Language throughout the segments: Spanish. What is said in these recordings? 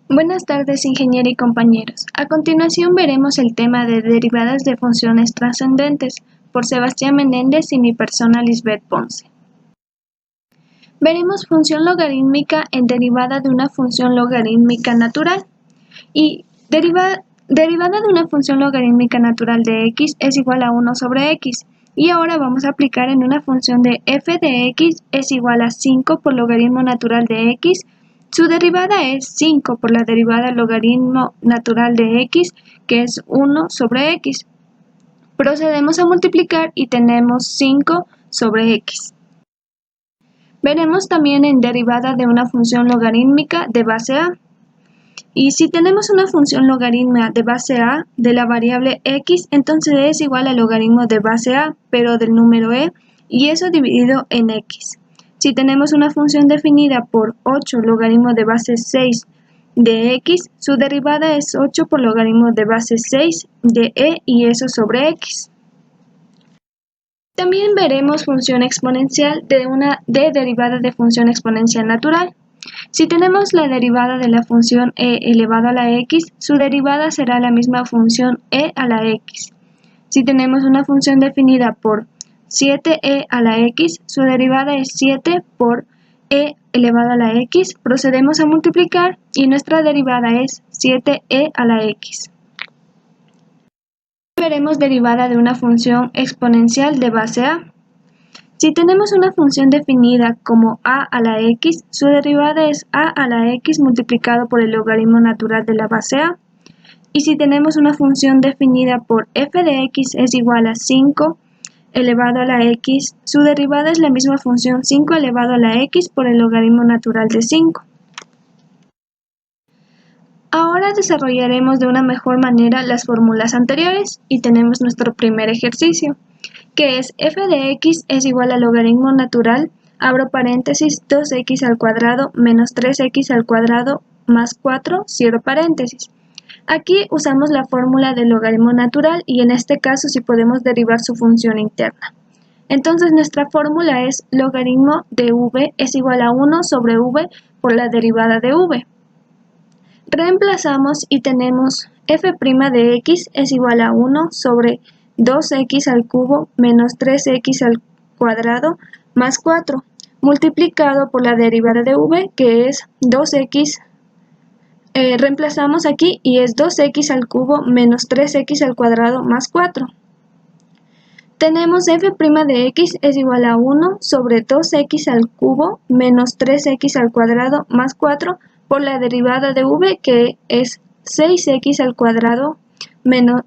Buenas tardes, ingeniero y compañeros. A continuación veremos el tema de derivadas de funciones trascendentes por Sebastián Menéndez y mi persona Lisbeth Ponce. Veremos función logarítmica en derivada de una función logarítmica natural y derivada de una función logarítmica natural de x es igual a 1 sobre x. Y ahora vamos a aplicar en una función de f de x es igual a 5 por logaritmo natural de x. Su derivada es 5 por la derivada logaritmo natural de x, que es 1 sobre x. Procedemos a multiplicar y tenemos 5 sobre x. Veremos también en derivada de una función logarítmica de base a. Y si tenemos una función logarítmica de base a de la variable x, entonces es igual al logaritmo de base a, pero del número e, y eso dividido en x. Si tenemos una función definida por 8 logaritmo de base 6 de x, su derivada es 8 por logaritmo de base 6 de e y eso sobre x. También veremos función exponencial de derivada de función exponencial natural. Si tenemos la derivada de la función e elevado a la x, su derivada será la misma función e a la x. Si tenemos una función definida por 7e a la x, su derivada es 7 por e elevado a la x. Procedemos a multiplicar y nuestra derivada es 7e a la x. Veremos derivada de una función exponencial de base a. Si tenemos una función definida como a la x, su derivada es a la x multiplicado por el logaritmo natural de la base a. Y si tenemos una función definida por f de x es igual a 5 elevado a la x, su derivada es la misma función 5 elevado a la x por el logaritmo natural de 5. Ahora desarrollaremos de una mejor manera las fórmulas anteriores y tenemos nuestro primer ejercicio, que es f de x es igual al logaritmo natural, abro paréntesis, 2x al cuadrado menos 3x al cuadrado más 4, cierro paréntesis. Aquí usamos la fórmula del logaritmo natural y en este caso sí podemos derivar su función interna. Entonces nuestra fórmula es logaritmo de v es igual a 1 sobre v por la derivada de v. Reemplazamos y tenemos f' de x es igual a 1 sobre 2x al cubo menos 3x al cuadrado más 4, multiplicado por la derivada de v, que es 2x. Reemplazamos aquí y es 2x al cubo menos 3x al cuadrado más 4. Tenemos f' de x es igual a 1 sobre 2x al cubo menos 3x al cuadrado más 4 por la derivada de v, que es 6x al cuadrado menos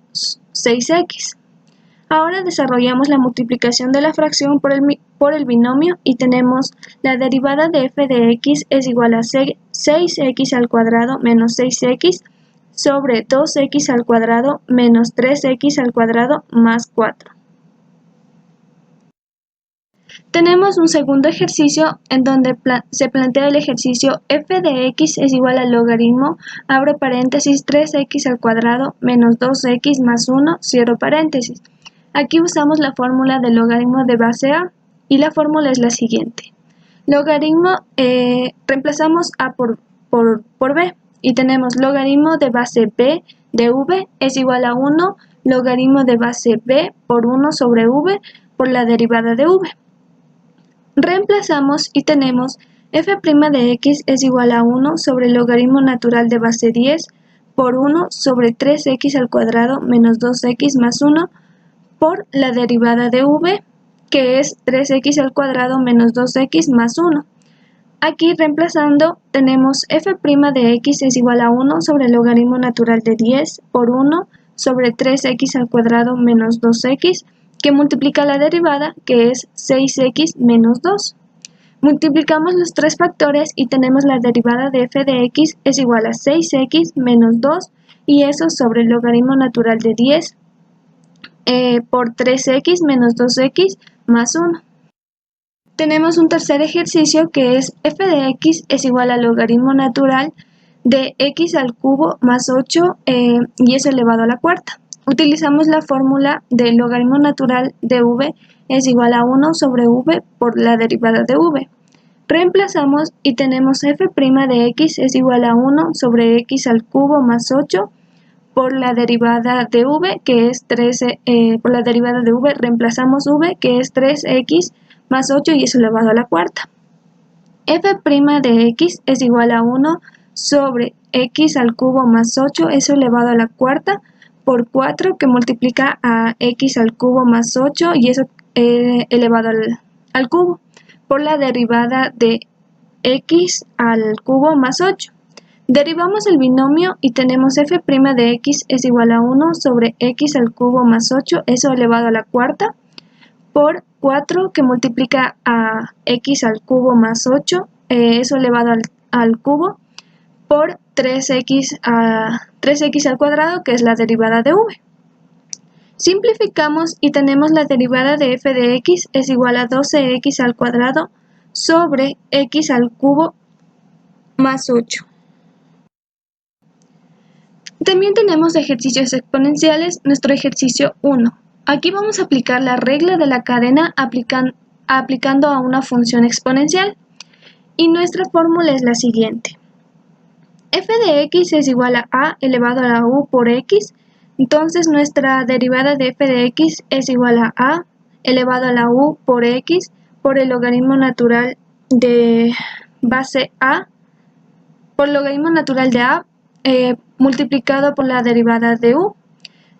6x. Ahora desarrollamos la multiplicación de la fracción por el binomio y tenemos la derivada de f de x es igual a 6x al cuadrado menos 6x sobre 2x al cuadrado menos 3x al cuadrado más 4. Tenemos un segundo ejercicio en donde se plantea el ejercicio f de x es igual al logaritmo, abro paréntesis, 3x al cuadrado menos 2x más 1, cierro paréntesis. Aquí usamos la fórmula del logaritmo de base a y la fórmula es la siguiente. Logaritmo, reemplazamos a por b y tenemos logaritmo de base b de v es igual a 1 logaritmo de base b por 1 sobre v por la derivada de v. Reemplazamos y tenemos f' de x es igual a 1 sobre el logaritmo natural de base 10 por 1 sobre 3x al cuadrado menos 2x más 1 por la derivada de v, que es 3x al cuadrado menos 2x más 1. Aquí reemplazando tenemos f' de x es igual a 1 sobre el logaritmo natural de 10 por 1 sobre 3x al cuadrado menos 2x, que multiplica la derivada, que es 6x menos 2. Multiplicamos los tres factores y tenemos la derivada de f de x es igual a 6x menos 2 y eso sobre el logaritmo natural de 10 por 3x menos 2x más 1. Tenemos un tercer ejercicio que es f de x es igual al logaritmo natural de x al cubo más 8 y eso elevado a la cuarta. Utilizamos la fórmula del logaritmo natural de v es igual a 1 sobre v por la derivada de v. Reemplazamos y tenemos f' de x es igual a 1 sobre x al cubo más 8 por la derivada de v, que es 13, por la derivada de v reemplazamos v, que es 3x más 8 y eso elevado a la cuarta. F' de x es igual a 1 sobre x al cubo más 8, eso elevado a la cuarta, por 4 que multiplica a x al cubo más 8 y eso elevado al cubo, por la derivada de x al cubo más 8. Derivamos el binomio y tenemos f' de x es igual a 1 sobre x al cubo más 8, eso elevado a la cuarta, por 4 que multiplica a x al cubo más 8, eso elevado al cubo, por 3x al cuadrado, que es la derivada de v. Simplificamos y tenemos la derivada de f de x es igual a 12x al cuadrado sobre x al cubo más 8. También tenemos ejercicios exponenciales, nuestro ejercicio 1. Aquí vamos a aplicar la regla de la cadena aplicando a una función exponencial. Y nuestra fórmula es la siguiente. F de x es igual a elevado a la u por x. Entonces nuestra derivada de f de x es igual a elevado a la u por x por el logaritmo natural de base a, por el logaritmo natural de a, multiplicado por la derivada de u.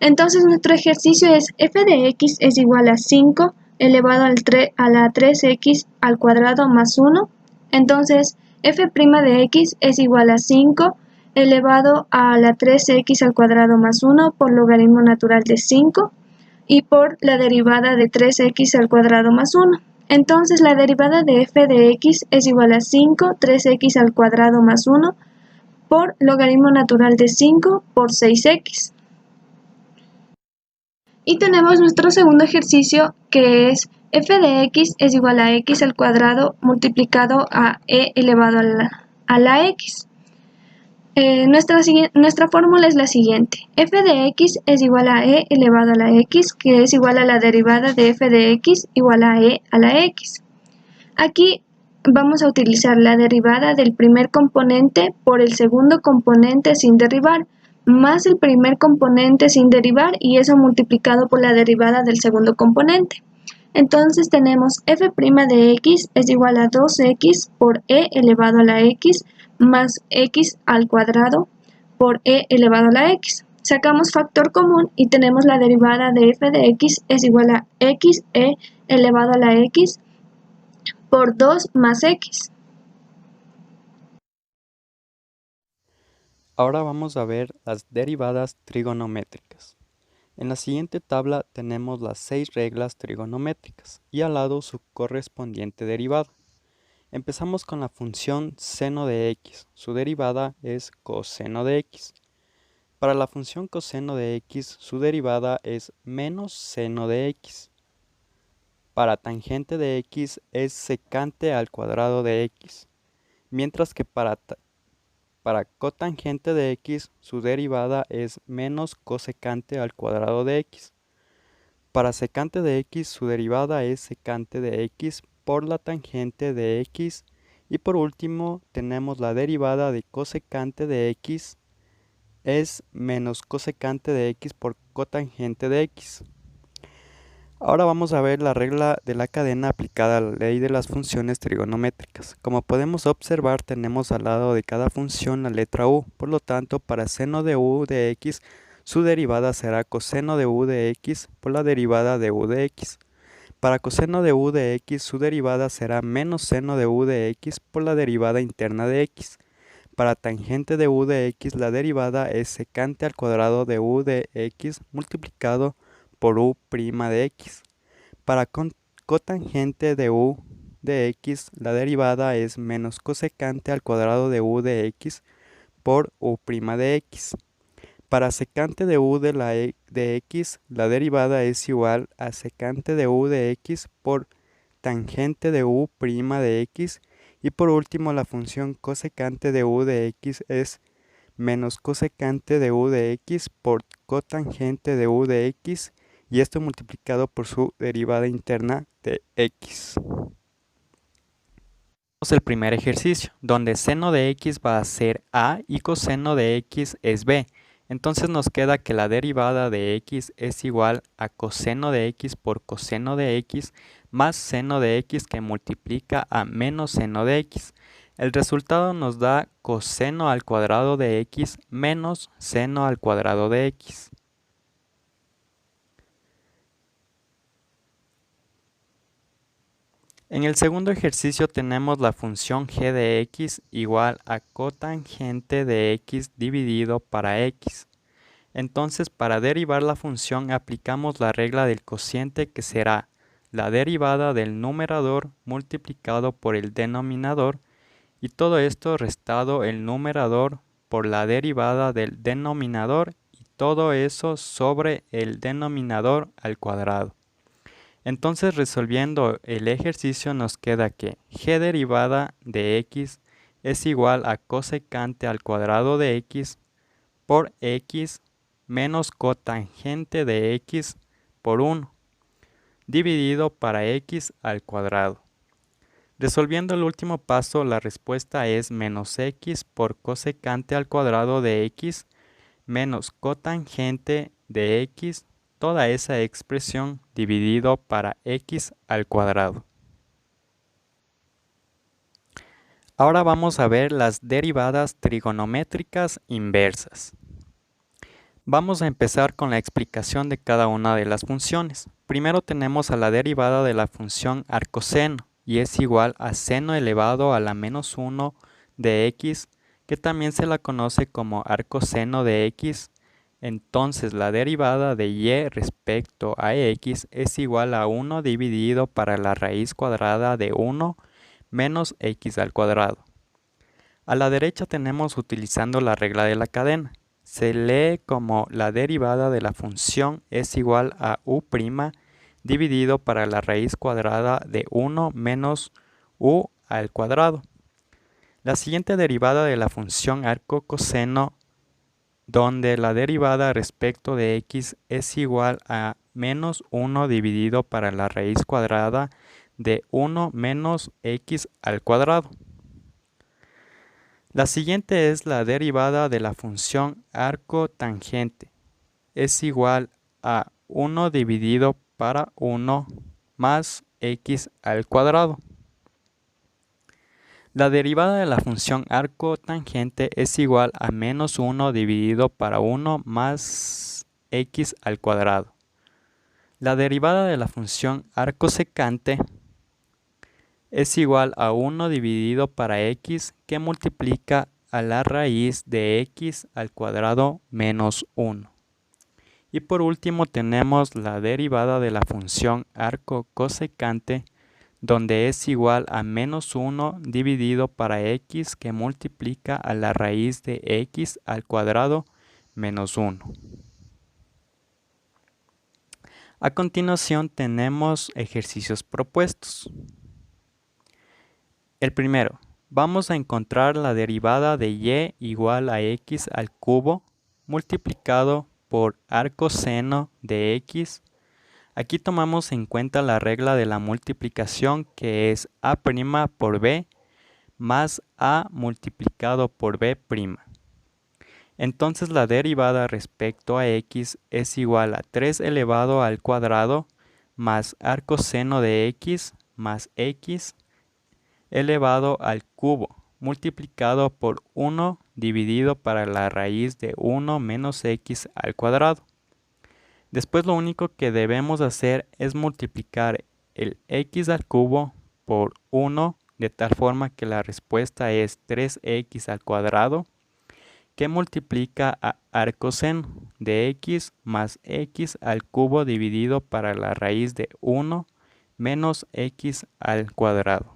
Entonces nuestro ejercicio es f de x es igual a 5 elevado a la 3x al cuadrado más 1. Entonces f' de x es igual a 5 elevado a la 3x al cuadrado más 1 por logaritmo natural de 5 y por la derivada de 3x al cuadrado más 1. Entonces la derivada de f de x es igual a 5 3x al cuadrado más 1 por logaritmo natural de 5 por 6x. Y tenemos nuestro segundo ejercicio, que es f de x es igual a x al cuadrado multiplicado a e elevado a la x. Nuestra fórmula es la siguiente. F de x es igual a e elevado a la x, que es igual a la derivada de f de x igual a e a la x. Aquí vamos a utilizar la derivada del primer componente por el segundo componente sin derivar, más el primer componente sin derivar y eso multiplicado por la derivada del segundo componente. Entonces tenemos f' de x es igual a 2x por e elevado a la x más x al cuadrado por e elevado a la x. Sacamos factor común y tenemos la derivada de f de x es igual a x e elevado a la x por 2 más x. Ahora vamos a ver las derivadas trigonométricas. En la siguiente tabla tenemos las 6 reglas trigonométricas y al lado su correspondiente derivada. Empezamos con la función seno de x. Su derivada es coseno de x. Para la función coseno de x, su derivada es menos seno de x. Para tangente de x es secante al cuadrado de x, mientras que para cotangente de x, su derivada es menos cosecante al cuadrado de x. Para secante de x, su derivada es secante de x por la tangente de x. Y por último, tenemos la derivada de cosecante de x es menos cosecante de x por cotangente de x. Ahora vamos a ver la regla de la cadena aplicada a la ley de las funciones trigonométricas. Como podemos observar, tenemos al lado de cada función la letra u. Por lo tanto, para seno de u de x, su derivada será coseno de u de x por la derivada de u de x. Para coseno de u de x, su derivada será menos seno de u de x por la derivada interna de x. Para tangente de u de x, la derivada es secante al cuadrado de u de x multiplicado por u' de x. Para cotangente de u de x, la derivada es menos cosecante al cuadrado de u de x por u' de x. Para secante de u de x, la derivada es igual a secante de u de x por tangente de u' de x. Y por último, la función cosecante de u de x es menos cosecante de u de x por cotangente de u de x, y esto multiplicado por su derivada interna de x. El primer ejercicio, donde seno de x va a ser a y coseno de x es b. Entonces nos queda que la derivada de x es igual a coseno de x por coseno de x más seno de x que multiplica a menos seno de x. El resultado nos da coseno al cuadrado de x menos seno al cuadrado de x. En el segundo ejercicio tenemos la función g de x igual a cotangente de x dividido para x. Entonces, para derivar la función aplicamos la regla del cociente, que será la derivada del numerador multiplicado por el denominador, y todo esto restado el numerador por la derivada del denominador, y todo eso sobre el denominador al cuadrado. Entonces, resolviendo el ejercicio nos queda que g derivada de x es igual a cosecante al cuadrado de x por x menos cotangente de x por 1 dividido para x al cuadrado. Resolviendo el último paso, la respuesta es menos x por cosecante al cuadrado de x menos cotangente de x, toda esa expresión dividido para x al cuadrado. Ahora vamos a ver las derivadas trigonométricas inversas. Vamos a empezar con la explicación de cada una de las funciones. Primero tenemos a la derivada de la función arcoseno, y es igual a seno elevado a la menos 1 de x, que también se la conoce como arcoseno de x. Entonces la derivada de y respecto a x es igual a 1 dividido para la raíz cuadrada de 1 menos x al cuadrado. A la derecha tenemos utilizando la regla de la cadena. Se lee como la derivada de la función es igual a u' dividido para la raíz cuadrada de 1 menos u al cuadrado. La siguiente derivada de la función arco-coseno, donde la derivada respecto de x es igual a menos 1 dividido para la raíz cuadrada de 1 menos x al cuadrado. La siguiente es la derivada de la función arco-tangente. Es igual a 1 dividido para 1 más x al cuadrado. La derivada de la función arco-tangente es igual a menos 1 dividido para 1 más x al cuadrado. La derivada de la función arcosecante es igual a 1 dividido para x, que multiplica a la raíz de x al cuadrado menos 1. Y por último tenemos la derivada de la función arco-cosecante, donde es igual a menos 1 dividido para x, que multiplica a la raíz de x al cuadrado menos 1. A continuación tenemos ejercicios propuestos. El primero, vamos a encontrar la derivada de y igual a x al cubo multiplicado por arcoseno de x. Aquí tomamos en cuenta la regla de la multiplicación, que es a' por b más a multiplicado por b'. Entonces la derivada respecto a x es igual a 3 elevado al cuadrado más arcoseno de x más x elevado al cubo multiplicado por 1 dividido para la raíz de 1 menos x al cuadrado. Después lo único que debemos hacer es multiplicar el x al cubo por 1, de tal forma que la respuesta es 3x al cuadrado, que multiplica a arcoseno de x más x al cubo dividido para la raíz de 1 menos x al cuadrado.